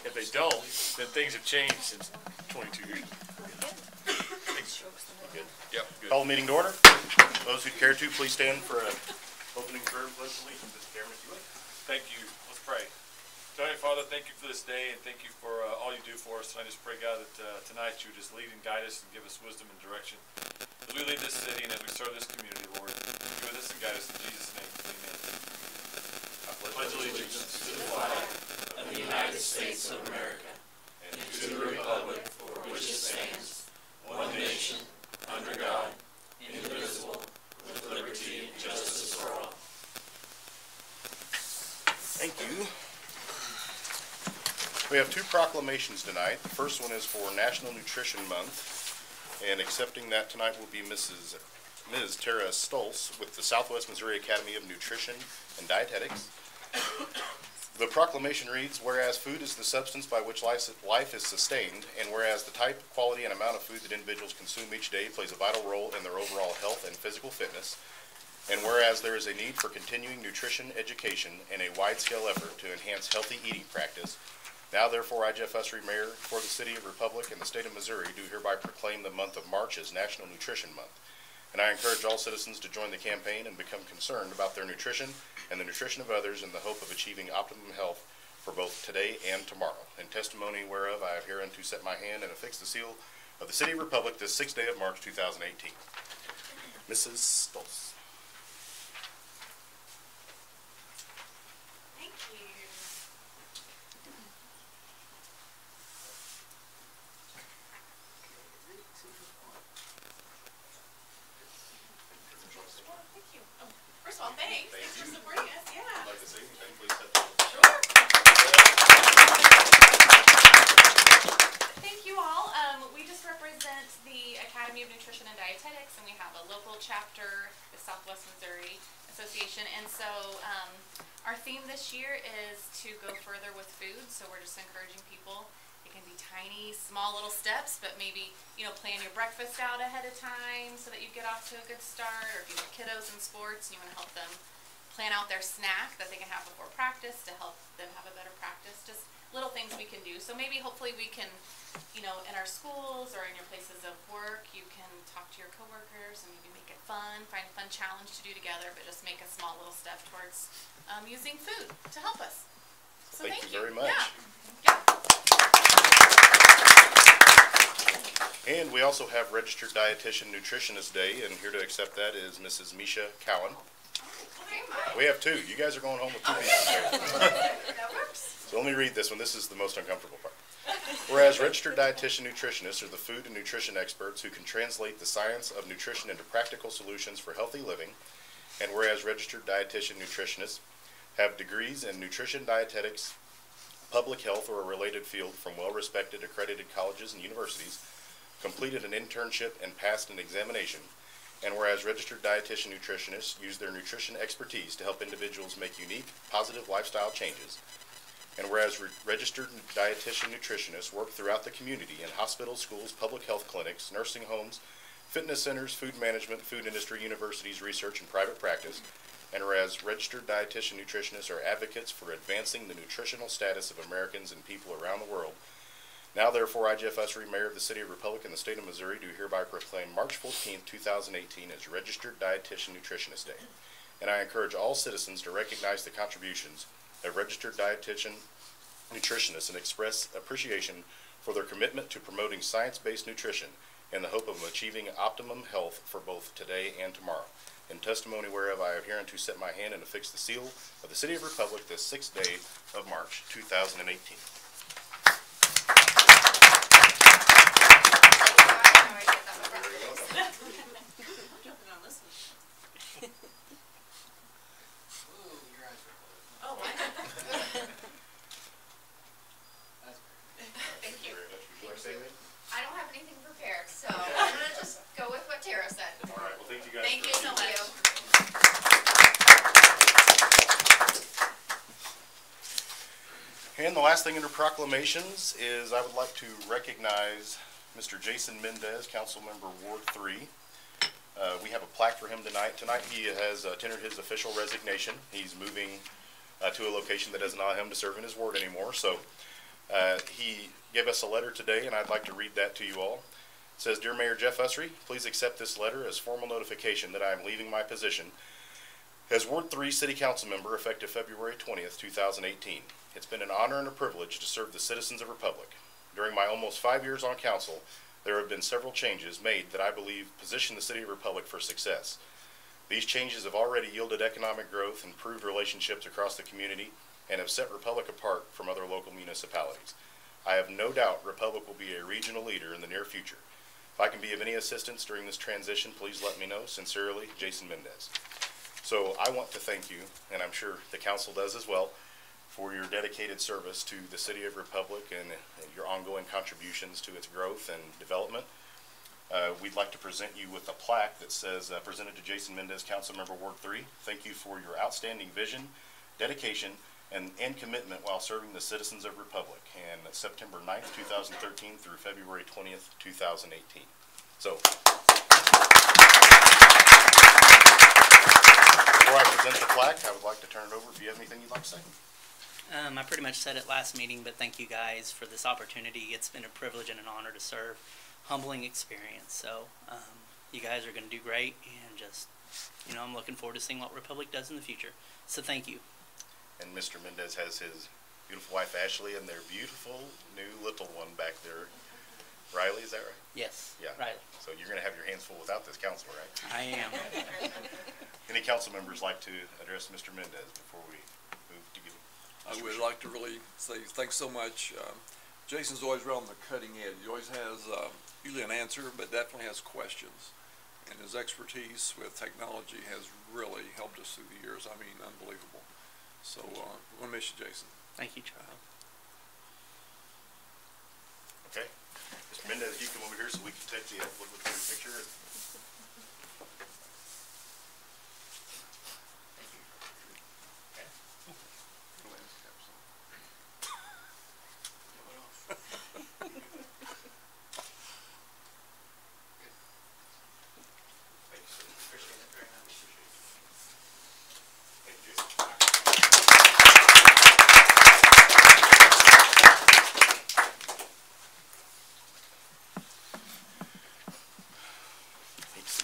If they don't, then things have changed since 22 years. Thanks. Good. Yep. Good. Call the meeting to order. Those who care to, please stand for an opening prayer of pledge of allegiance. Mr. Chairman, if you would. Thank you. Let's pray. Heavenly Father, thank you for this day, and thank you for all you do for us. And I just pray, God, that tonight you would just lead and guide us and give us wisdom and direction as we lead this city and as we serve this community, Lord. Be with us and guide us in Jesus' name. Amen. I pledge allegiance to the flag of the United States of America and to the republic for which it stands, one nation, under God, indivisible, with liberty and justice for all. Thank you. We have two proclamations tonight. The first one is for National Nutrition Month, and accepting that tonight will be Ms. Tara Stolz with the Southwest Missouri Academy of Nutrition and Dietetics. The proclamation reads, whereas food is the substance by which life is sustained, and whereas the type, quality, and amount of food that individuals consume each day plays a vital role in their overall health and physical fitness, and whereas there is a need for continuing nutrition education and a wide-scale effort to enhance healthy eating practice, now therefore I, Jeff Ussery, Mayor for the City of Republic and the State of Missouri, do hereby proclaim the month of March as National Nutrition Month. And I encourage all citizens to join the campaign and become concerned about their nutrition and the nutrition of others in the hope of achieving optimum health for both today and tomorrow. In testimony whereof I have hereunto set my hand and affix the seal of the City of Republic this 6th day of March 2018. Mrs. Stolz. First of all, thanks. Thanks for supporting us. Yeah. I'd like to say anything, please step forward. Sure. Thank you all. We just represent the Academy of Nutrition and Dietetics, and we have a local chapter, the Southwest Missouri Association. And so our theme this year is to go further with food. So we're just encouraging people. It can be tiny, small little steps, but maybe, plan your breakfast out ahead of time so that you get off to a good start, or if you have kiddos in sports and you want to help them plan out their snack that they can have before practice to help them have a better practice. Just little things we can do. So maybe hopefully we can, in our schools or in your places of work, you can talk to your coworkers and maybe make it fun, find a fun challenge to do together, but just make a small little step towards using food to help us. So Thank you very much. Yeah. And we also have Registered Dietitian Nutritionist Day, and here to accept that is Mrs. Misha Cowan. We have two. You guys are going home with two pieces. That works. So let me read this one. This is the most uncomfortable part. Whereas Registered Dietitian Nutritionists are the food and nutrition experts who can translate the science of nutrition into practical solutions for healthy living, and whereas Registered Dietitian Nutritionists have degrees in nutrition, dietetics, public health, or a related field from well-respected accredited colleges and universities, completed an internship and passed an examination, and whereas Registered Dietitian Nutritionists use their nutrition expertise to help individuals make unique, positive lifestyle changes, and whereas Registered Dietitian Nutritionists work throughout the community in hospitals, schools, public health clinics, nursing homes, fitness centers, food management, food industry, universities, research, and private practice, and whereas Registered Dietitian Nutritionists are advocates for advancing the nutritional status of Americans and people around the world. Now, therefore, I, Jeff Ussery, Mayor of the City of Republic and the State of Missouri, do hereby proclaim March 14th, 2018 as Registered Dietitian Nutritionist Day. And I encourage all citizens to recognize the contributions of Registered Dietitian Nutritionists and express appreciation for their commitment to promoting science-based nutrition in the hope of achieving optimum health for both today and tomorrow. In testimony whereof I have hereunto set my hand and affix the seal of the City of Republic this 6th day of March 2018. I don't have anything prepared, so I'm going to just go with what Tara said. All right, well, thank you guys. Thank you so much. And the last thing under proclamations is I would like to recognize Mr. Jason Mendez, Council Member Ward 3. We have a plaque for him tonight. Tonight he has tendered his official resignation. He's moving to a location that doesn't allow him to serve in his ward anymore. So He gave us a letter today, and I'd like to read that to you all. It says, "Dear Mayor Jeff Usry, please accept this letter as formal notification that I am leaving my position as Ward 3 City Council member effective February 20th, 2018. It's been an honor and a privilege to serve the citizens of Republic. During my almost 5 years on council, there have been several changes made that I believe position the City of Republic for success. These changes have already yielded economic growth, improved relationships across the community, and have set Republic apart from other local municipalities. I have no doubt Republic will be a regional leader in the near future. If I can be of any assistance during this transition, please let me know. Sincerely, Jason Mendez." So I want to thank you, and I'm sure the council does as well, for your dedicated service to the City of Republic and your ongoing contributions to its growth and development. We'd like to present you with a plaque that says, presented to Jason Mendez, Council Member Ward 3. Thank you for your outstanding vision, dedication, and commitment while serving the citizens of Republic, and September 9th, 2013 through February 20th, 2018. So, before I present the plaque, I would like to turn it over if you have anything you'd like to say. I pretty much said it last meeting, but thank you guys for this opportunity. It's been a privilege and an honor to serve. Humbling experience. So you guys are going to do great, and just, I'm looking forward to seeing what Republic does in the future. So thank you. And Mr. Mendez has his beautiful wife Ashley and their beautiful new little one back there. Riley, is that right? Yes. Yeah. Riley. So you're going to have your hands full without this council, right? I am. Any council members like to address Mr. Mendez before we move to you? I would like to really say thanks so much. Jason's always right on the cutting edge. He always has usually an answer, but definitely has questions. And his expertise with technology has really helped us through the years. I mean, unbelievable. So we'll miss you, Jason. Thank you, Charlie. Okay. Mr. Mendez, you come over here so we can take the look at your picture.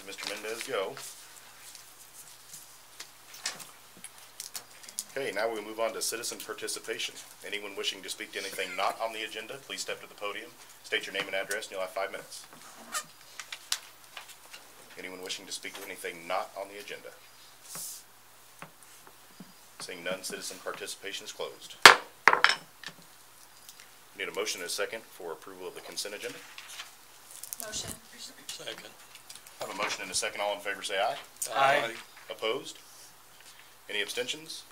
Mr. Mendez go. Okay, now we move on to citizen participation. Anyone wishing to speak to anything not on the agenda, please step to the podium, state your name and address, and you'll have 5 minutes. Anyone wishing to speak to anything not on the agenda? Seeing none, citizen participation is closed. Need a motion and a second for approval of the consent agenda. Motion. Second. I have a motion and a second. All in favor say aye. Aye. Opposed? Any abstentions?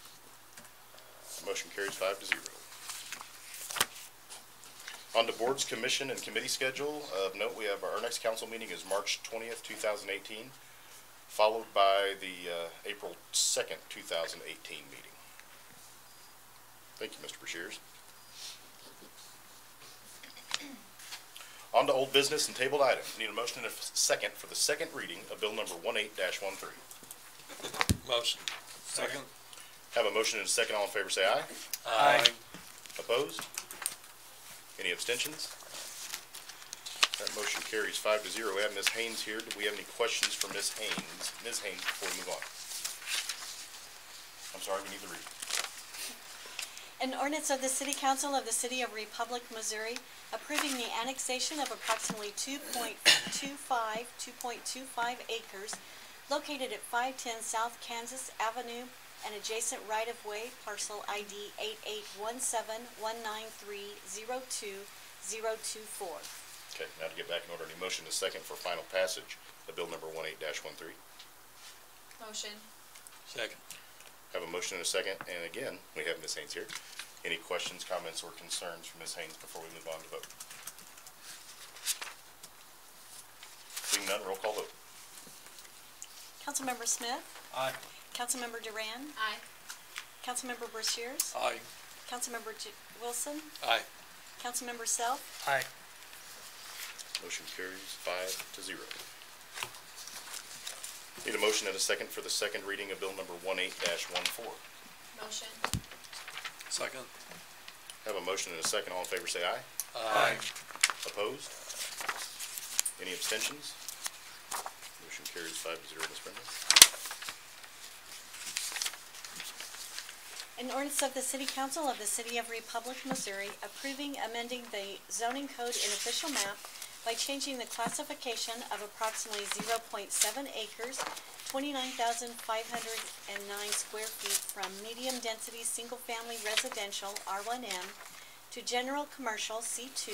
Motion carries 5-0. On to boards, commission, and committee schedule. Of note, we have our next council meeting is March 20th, 2018, followed by the April 2nd, 2018 meeting. Thank you, Mr. Brashears. On to old business and tabled items. Need a motion and a second for the second reading of bill number 18-13. Motion. Second. Have a motion and a second. All in favor say aye. Aye. Opposed? Any abstentions? That motion carries 5-0. We have Ms. Haynes here. Do we have any questions for Ms. Haynes? Ms. Haynes, before we move on. I'm sorry, we need to read. An ordinance of the City Council of the City of Republic, Missouri, approving the annexation of approximately 2.25 acres located at 510 South Kansas Avenue and adjacent right-of-way, parcel ID 881719302024. Okay, now to get back in order, any motion to second for final passage of bill number 18-13. Motion. Second. Have a motion and a second, and again, we have Ms. Haynes here. Any questions, comments, or concerns from Ms. Haynes before we move on to vote? Seeing none, roll call vote. Councilmember Smith? Aye. Councilmember Duran? Aye. Councilmember Brashears? Aye. Councilmember Wilson? Aye. Councilmember Self? Aye. Motion carries 5-0. Need a motion and a second for the second reading of bill number 18-14. Motion. Second. Have a motion and a second. All in favor say aye. Aye. Opposed? Any abstentions? Motion carries 5-0, Ms. Brenda. An ordinance of the City Council of the City of Republic, Missouri, approving amending the zoning code in official map by changing the classification of approximately 0.7 acres, 29,509 square feet from medium-density single-family residential, R1M, to general commercial, C2,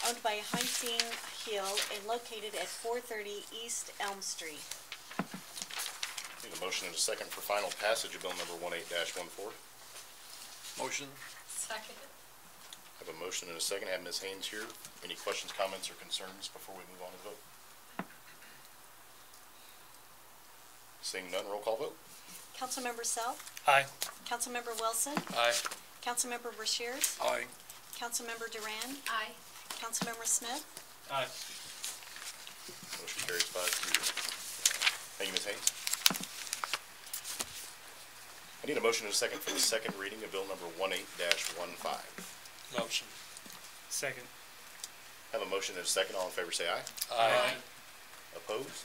owned by Hunting Hill and located at 430 East Elm Street. Need a motion and a second for final passage of bill number 18-14. Motion? Second. Have a motion and a second. Have Ms. Haynes here. Any questions, comments, or concerns before we move on to vote? Seeing none, roll call vote. Councilmember Self, Aye. Councilmember Wilson, Aye. Councilmember Brashears, Aye. Councilmember Duran, Aye. Councilmember Smith, Aye. Motion carries 5-0. Thank you, Ms. Haynes. I need a motion and a second for the second reading of bill number 18-15. Motion. Second. Have a motion and a second. All in favor say aye. Aye. Opposed?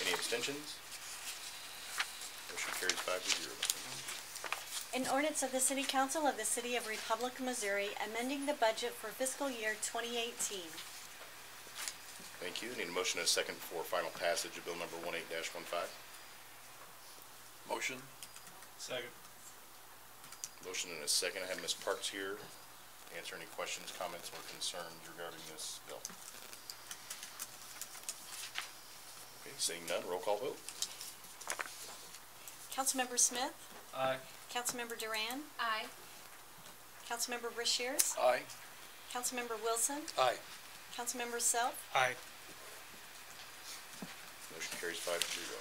Any abstentions? Motion carries 5-0. an ordinance of the City Council of the City of Republic, Missouri, amending the budget for fiscal year 2018. Thank you. Need a motion and a second for final passage of bill number 18-15. Motion? Second. Motion and a second. I have Ms. Parks here. Answer any questions, comments, or concerns regarding this bill. Okay, seeing none, roll call vote. Councilmember Smith, Aye. Councilmember Duran, Aye. Councilmember Brashears, Aye. Councilmember Wilson, Aye. Councilmember Self, Aye. Motion carries 5-0.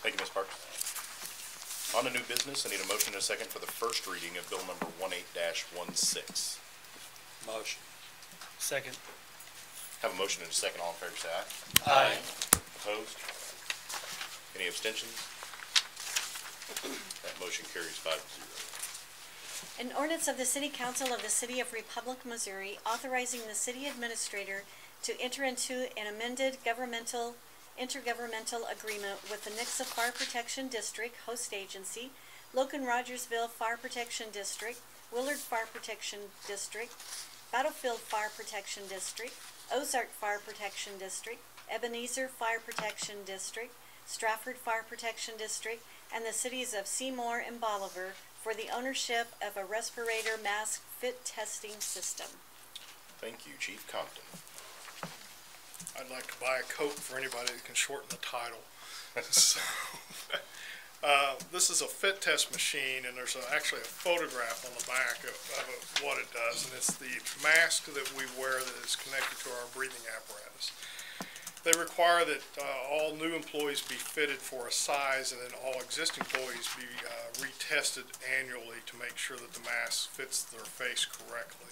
Thank you, Ms. Parks. On to new business, I need a motion and a second for the first reading of bill number 18-16. Motion? Second. Have a motion and a second. All in favor say aye. Aye. Opposed? Any abstentions? That motion carries 5-0. an ordinance of the City Council of the City of Republic, Missouri, authorizing the city administrator to enter into an amended intergovernmental agreement with the Nixa Fire Protection District host agency, Logan-Rogersville Fire Protection District, Willard Fire Protection District, Battlefield Fire Protection District, Ozark Fire Protection District, Ebenezer Fire Protection District, Stratford Fire Protection District, and the cities of Seymour and Bolivar for the ownership of a respirator mask fit testing system. Thank you, Chief Compton. I'd like to buy a coat for anybody that can shorten the title. So, this is a fit test machine, and there's actually a photograph on the back of what it does, and it's the mask that we wear that is connected to our breathing apparatus. They require that all new employees be fitted for a size, and then all existing employees be retested annually to make sure that the mask fits their face correctly.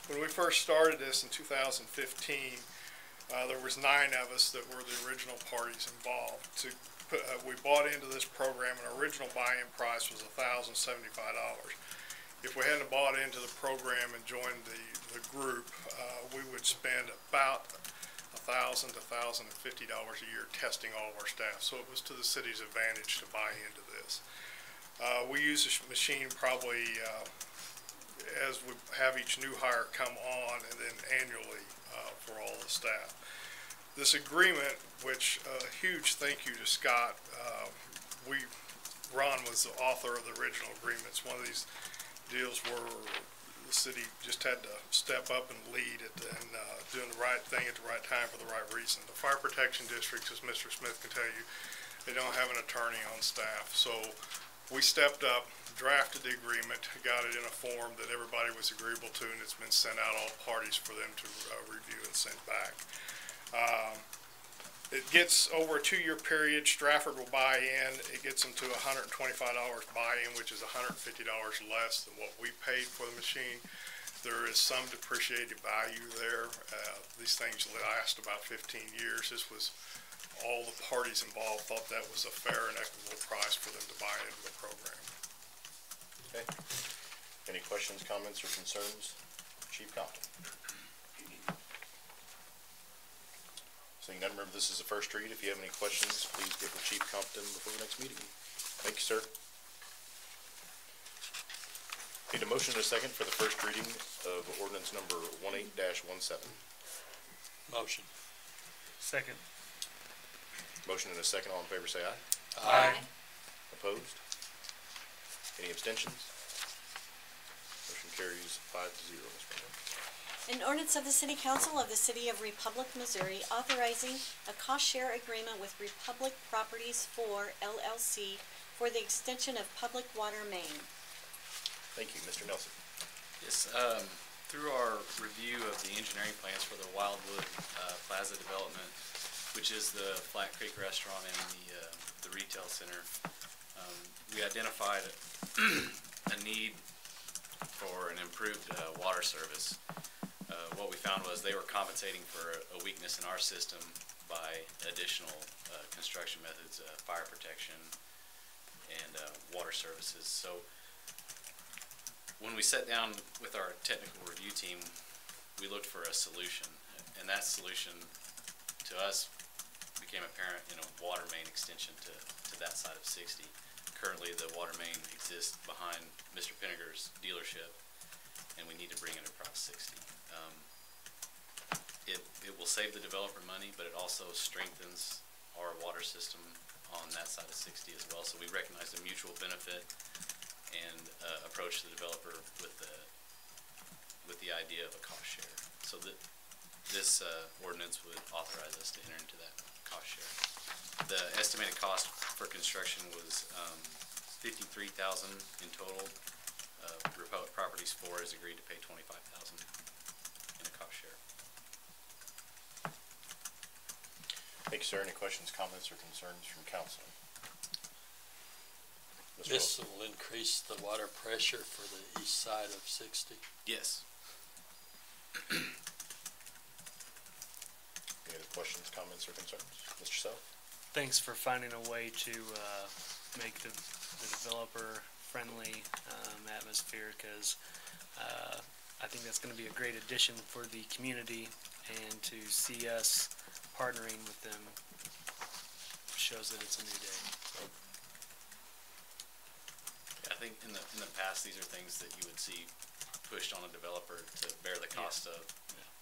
When we first started this in 2015, there was 9 of us that were the original parties involved. We bought into this program, and our original buy-in price was $1,075. If we hadn't bought into the program and joined the group, we would spend about $1,000 to $1,050 a year testing all of our staff. So it was to the city's advantage to buy into this. We use this machine probably as we have each new hire come on, and then annually for all the staff. This agreement, which a huge thank you to Scott. Ron was the author of the original agreements. One of these deals where the city just had to step up and lead it and doing the right thing at the right time for the right reason. The fire protection districts, as Mr. Smith can tell you, they don't have an attorney on staff. So we stepped up, drafted the agreement, got it in a form that everybody was agreeable to, and it's been sent out all parties for them to review and send back. It gets over a 2-year period. Stratford will buy in. It gets them to $125 buy-in, which is $150 less than what we paid for the machine. There is some depreciated value there. These things last about 15 years. This was all the parties involved thought that was a fair and equitable price for them to buy into the program. Okay. Any questions, comments, or concerns? Chief Compton. Seeing none, remember this is the first read. If you have any questions, please get with Chief Compton before the next meeting. Thank you, sir. Need a motion and a second for the first reading of ordinance number 18-17. Motion. Second. Motion and a second. All in favor say aye. Aye. Opposed? Any abstentions? Motion carries 5-0, Ms. Brown. An ordinance of the City Council of the City of Republic, Missouri, authorizing a cost-share agreement with Republic Properties 4 LLC for the extension of public water main. Thank you, Mr. Nelson. Yes, through our review of the engineering plans for the Wildwood Plaza development, which is the Flat Creek Restaurant and the retail center, we identified a need for an improved water service. What we found was they were compensating for a weakness in our system by additional construction methods, fire protection, and water services. So when we sat down with our technical review team, we looked for a solution, and that solution to us became apparent in a water main extension to that side of 60. Currently, the water main exists behind Mr. Pinniger's dealership, and we need to bring it across 60. It will save the developer money, but it also strengthens our water system on that side of 60 as well. So we recognize the mutual benefit and approach the developer with the idea of a cost share. So that this ordinance would authorize us to enter into that cost share. The estimated cost for construction was $53,000 in total. Republic Properties 4 has agreed to pay $25,000 in a cost share. Thank you, sir. Any questions, comments, or concerns from council? Mr. This Wilson. will increase the water pressure for the east side of 60. Yes. Any other questions, comments, or concerns? Mr. Self? Thanks for finding a way to make the developer friendly atmosphere, because I think that's going to be a great addition for the community, and to see us partnering with them shows that it's a new day. I think in the past, these are things that you would see pushed on a developer to bear the cost of,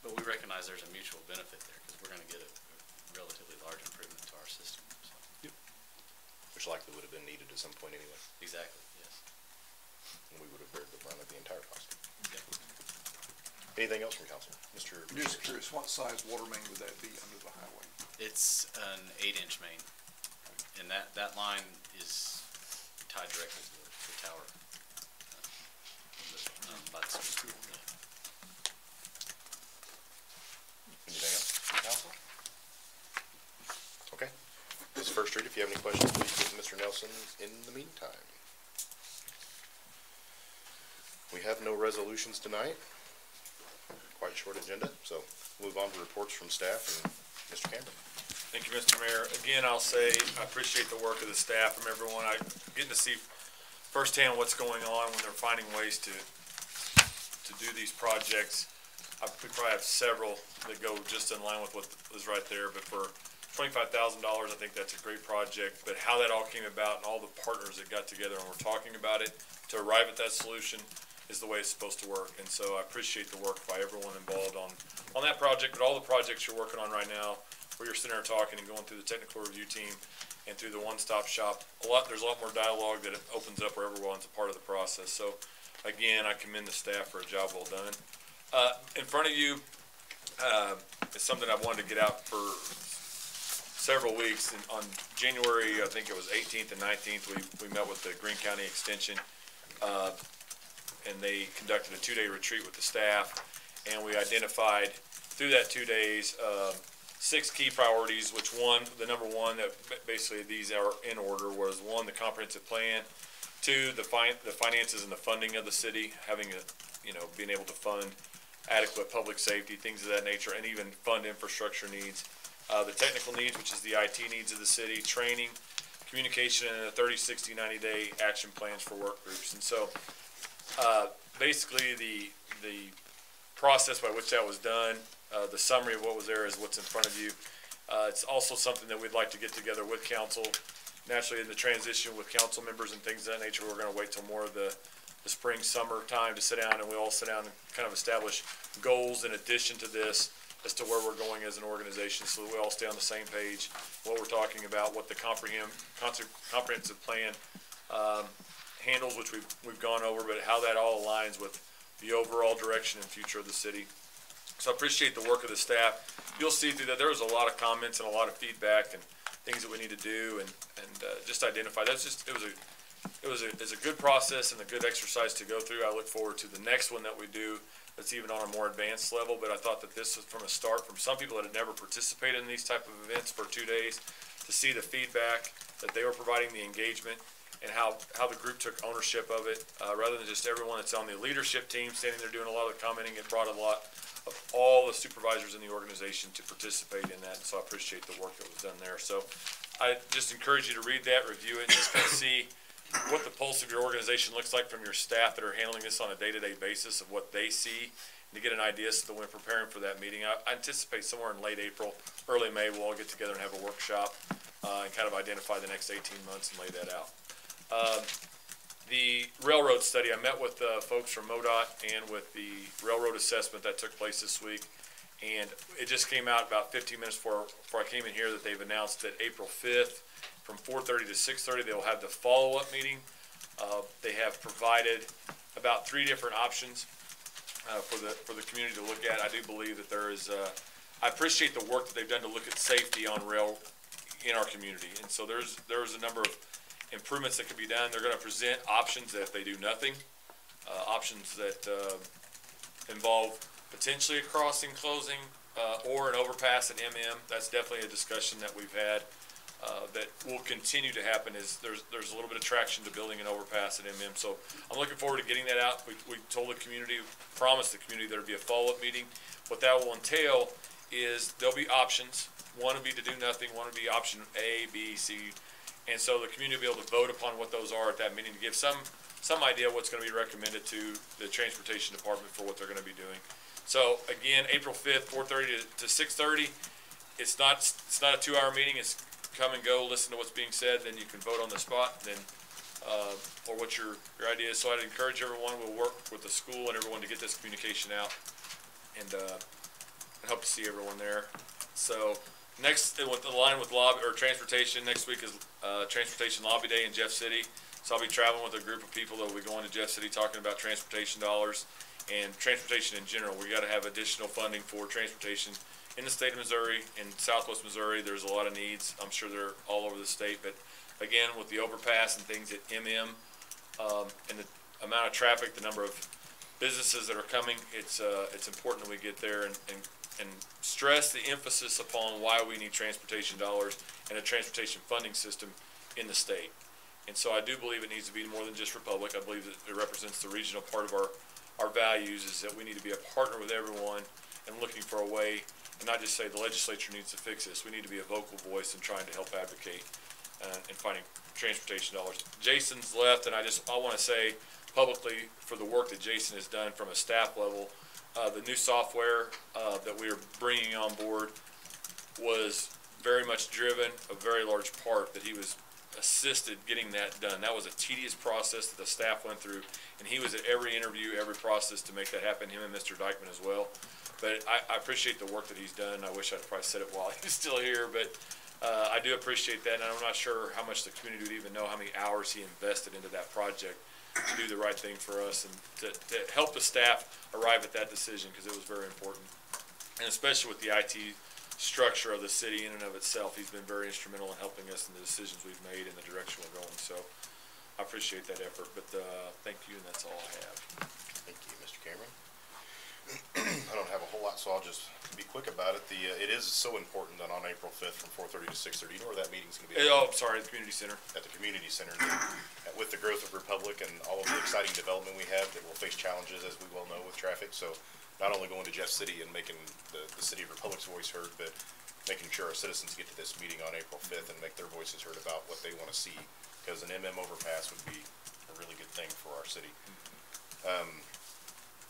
but we recognize there's a mutual benefit there, because we're going to get a relatively large improvement to our system. So. Yep. Which likely would have been needed at some point anyway. Exactly, yes. And we would have bared the brunt of the entire cost. Yep. Anything else from council? Mr. I'm just curious, what size water main would that be under the highway? It's an 8-inch main, and that line is tied directly to the tower. By the street. Anything else from council? Okay. This is first read. If you have any questions, please get Mr. Nelson in the meantime. We have no resolutions tonight. Quite a short agenda, so we'll move on to reports from staff and Mr. Cameron. Thank you, Mr. Mayor. Again, I'll say I appreciate the work of the staff and everyone. I get to see firsthand what's going on when they're finding ways to do these projects. We probably have several that go just in line with what is right there, but for $25,000, I think that's a great project. But how that all came about and all the partners that got together and were talking about it to arrive at that solution is the way it's supposed to work. And so I appreciate the work by everyone involved on that project, but all the projects you're working on right now, where you're sitting there talking and going through the technical review team and through the one-stop shop. There's a lot more dialogue that it opens up where everyone's a part of the process. So again, I commend the staff for a job well done. In front of you is something I've wanted to get out for several weeks. And on January, I think it was 18th and 19th, we met with the Greene County Extension, and they conducted a 2-day retreat with the staff, and we identified through that 2 days 6 key priorities, which the number one, that basically these are in order, was 1, the comprehensive plan, 2, the finances and the funding of the city, having being able to fund adequate public safety, things of that nature, and even fund infrastructure needs, the technical needs, which is the IT needs of the city, training, communication, and a 30, 60, 90-day action plans for work groups. And so basically the process by which that was done, the summary of what was there is what's in front of you. It's also something that we'd like to get together with council. Naturally, in the transition with council members and things of that nature, we're going to wait till more of the spring, summer time to sit down, and we all sit down and kind of establish goals in addition to this as to where we're going as an organization, so that we all stay on the same page, what we're talking about, what the comprehensive plan handles, which we've gone over, but how that all aligns with the overall direction and future of the city. So I appreciate the work of the staff. You'll see through that there was a lot of comments and a lot of feedback and things that we need to do and just identify. It was a good process and a good exercise to go through. I look forward to the next one that we do that's even on a more advanced level, but I thought that this was from a start, from some people that had never participated in these type of events for 2 days, to see the feedback that they were providing, the engagement, and how the group took ownership of it, rather than just everyone that's on the leadership team standing there doing a lot of the commenting. It brought a lot of all the supervisors in the organization to participate in that, and so I appreciate the work that was done there. So I just encourage you to read that, review it, and just kind of see what the pulse of your organization looks like from your staff that are handling this on a day-to-day basis, of what they see, and to get an idea so that when preparing for that meeting, I anticipate somewhere in late April, early May, we'll all get together and have a workshop and kind of identify the next 18 months and lay that out. The railroad study, I met with folks from MoDOT and with the railroad assessment that took place this week, and it just came out about 15 minutes before I came in here that they've announced that April 5th from 4:30 to 6:30 they will have the follow-up meeting. They have provided about 3 different options for the community to look at. I do believe that there is I appreciate the work that they've done to look at safety on rail in our community, and so there's a number of improvements that can be done. They're going to present options that if they do nothing, options that involve potentially a crossing closing or an overpass at MM. That's definitely a discussion that we've had that will continue to happen. Is there's a little bit of traction to building an overpass at MM. So I'm looking forward to getting that out. We told the community, promised the community there'd be a follow-up meeting. What that will entail is there'll be options. One would be to do nothing. One would be option A, B, C. And so the community will be able to vote upon what those are at that meeting to give some idea of what's going to be recommended to the transportation department for what they're going to be doing. So again, April 5th, 4:30 to 6:30. It's not a 2-hour meeting. It's come and go, listen to what's being said, then you can vote on the spot, then or what your idea is. So I'd encourage everyone. We'll work with the school and everyone to get this communication out, and hope to see everyone there. So next, with the line with lobby or transportation, next week is Transportation Lobby Day in Jeff City. So I'll be traveling with a group of people that will be going to Jeff City talking about transportation dollars and transportation in general. We got to have additional funding for transportation in the state of Missouri, in Southwest Missouri. There's a lot of needs. I'm sure they're all over the state, but again, with the overpass and things at MM and the amount of traffic, the number of businesses that are coming, it's important that we get there and stress the emphasis upon why we need transportation dollars and a transportation funding system in the state. And so I do believe it needs to be more than just Republic. I believe that it represents the regional part of our values, is that we need to be a partner with everyone and looking for a way, and not just say the legislature needs to fix this. We need to be a vocal voice in trying to help advocate in finding transportation dollars. Jason's left, and I want to say publicly for the work that Jason has done from a staff level. The new software that we are bringing on board was very much driven, a very large part that he was assisted getting that done. That was a tedious process that the staff went through, and he was at every interview, every process to make that happen, him and Mr. Dykeman as well. But I appreciate the work that he's done. I wish I'd probably said it while he's still here, but I do appreciate that, and I'm not sure how much the community would even know how many hours he invested into that project to do the right thing for us and to help the staff arrive at that decision, because it was very important. And especially with the IT structure of the city in and of itself, he's been very instrumental in helping us in the decisions we've made and the direction we're going. So I appreciate that effort, but thank you, and that's all I have. Thank you, Mr. Cameron. I don't have a whole lot, so I'll just be quick about it. It is so important that on April 5th from 4:30 to 6:30, you know where that meeting's going to be? Oh, I'm sorry, the community center. At the community center. With the growth of Republic and all of the exciting development we have, that will face challenges, as we well know, with traffic. So not only going to Jeff City and making the City of Republic's voice heard, but making sure our citizens get to this meeting on April 5th and make their voices heard about what they want to see, because an MM overpass would be a really good thing for our city.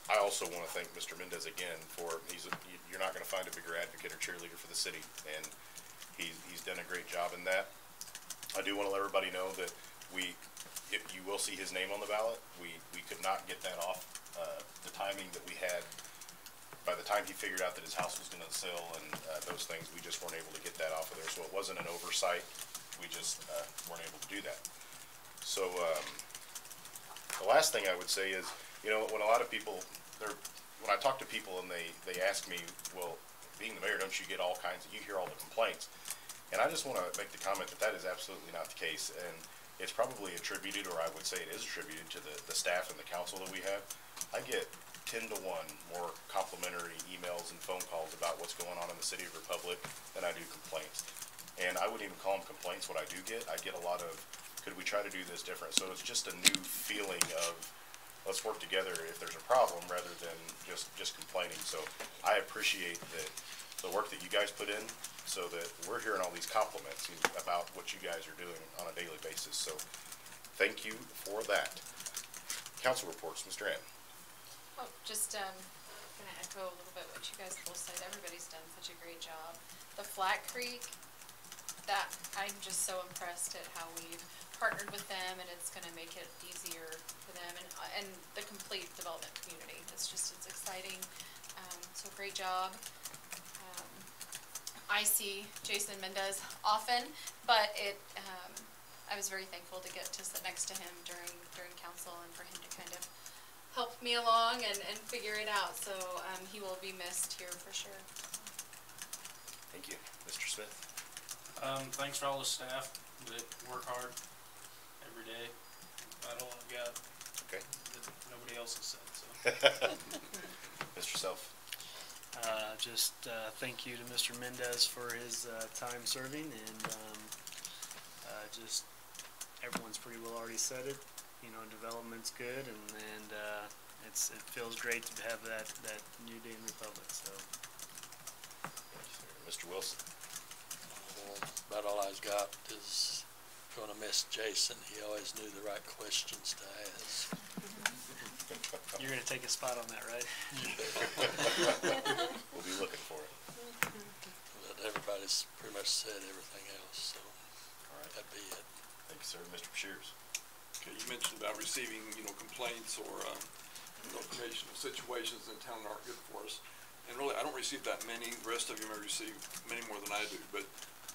I also want to thank Mr. Mendez again for, you're not going to find a bigger advocate or cheerleader for the city, and he's done a great job in that. I do want to let everybody know that if you will see his name on the ballot, we could not get that off. The timing that we had, by the time he figured out that his house was going to sell and those things, we just weren't able to get that off of there. So it wasn't an oversight. We just weren't able to do that. So the last thing I would say is, you know, when a lot of people, when I talk to people and they ask me, well, being the mayor, don't you get all kinds of, you hear all the complaints. And I just want to make the comment that is absolutely not the case. And it's probably attributed, or I would say it is attributed to the staff and the council that we have. I get 10 to 1 more complimentary emails and phone calls about what's going on in the City of Republic than I do complaints. And I wouldn't even call them complaints. What I do get, I get a lot of, could we try to do this different? So it's just a new feeling of, let's work together if there's a problem rather than just complaining. So I appreciate the work that you guys put in, so that we're hearing all these compliments about what you guys are doing on a daily basis. So thank you for that. Council reports, Mr. Ann. Oh, just gonna echo a little bit what you guys both said. Everybody's done such a great job. The Flat Creek, that I'm just so impressed at how we've partnered with them, and it's gonna make it easier for them and the complete development community. It's exciting. So great job. I see Jason Mendez often, but I was very thankful to get to sit next to him during council and for him to kind of help me along and figure it out. So he will be missed here for sure. Thank you. Mr. Smith? Thanks for all the staff that work hard every day. I don't want to get okay. That nobody else has said. So. Mr. Self? Thank you to Mr. Mendez for his time serving, and everyone's pretty well already said it. You know, development's good, and it feels great to have that new day in Republic. So, Mr. Wilson. About all I've got is going to miss Jason. He always knew the right questions to ask. You're going to take a spot on that, right? We'll be looking for it. But everybody's pretty much said everything else, so all right. That'd be it. Thank you, sir. Mr. Shears. Okay, you mentioned about receiving, complaints or notification of situations in town that aren't good for us. And really, I don't receive that many. The rest of you may receive many more than I do. But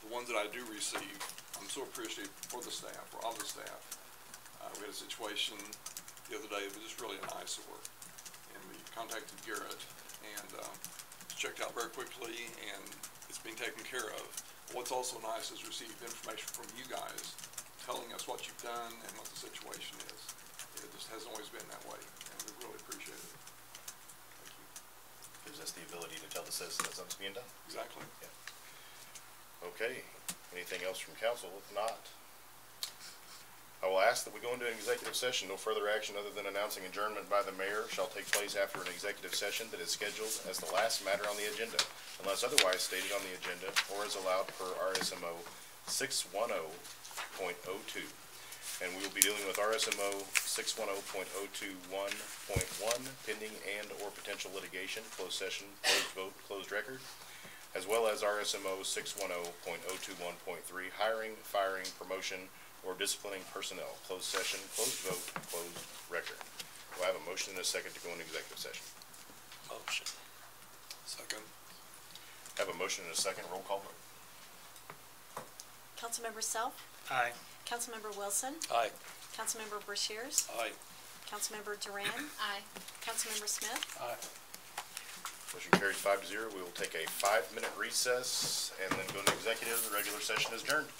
the ones that I do receive, I'm so appreciative for the staff, for all the staff. We had a situation the other day that was just really an eyesore. And we contacted Garrett, and it's checked out very quickly, and it's being taken care of. What's also nice is receive information from you guys telling us what you've done and what the situation is. It just hasn't always been that way, and we really appreciate it. Thank you. Gives us the ability to tell the citizens that something's being done. Exactly. Yeah. Okay. Anything else from council? If not, I will ask that we go into an executive session. No further action other than announcing adjournment by the mayor shall take place after an executive session that is scheduled as the last matter on the agenda, unless otherwise stated on the agenda or as allowed per RSMO 610.02. And we will be dealing with RSMO 610.021.1, pending and or potential litigation, closed session, closed vote, closed record, as well as RSMO 610.021.3, hiring, firing, promotion, or disciplining personnel, closed session, closed vote, closed record. Do I have a motion and a second to go into executive session? Motion. Second. I have a motion and a second. Roll call vote. Councilmember Self? Aye. Councilmember Wilson? Aye. Councilmember Brashears? Aye. Councilmember Duran? Aye. Councilmember Smith? Aye. Motion carries 5-0. We will take a 5-minute recess and then go into executive. The regular session is adjourned.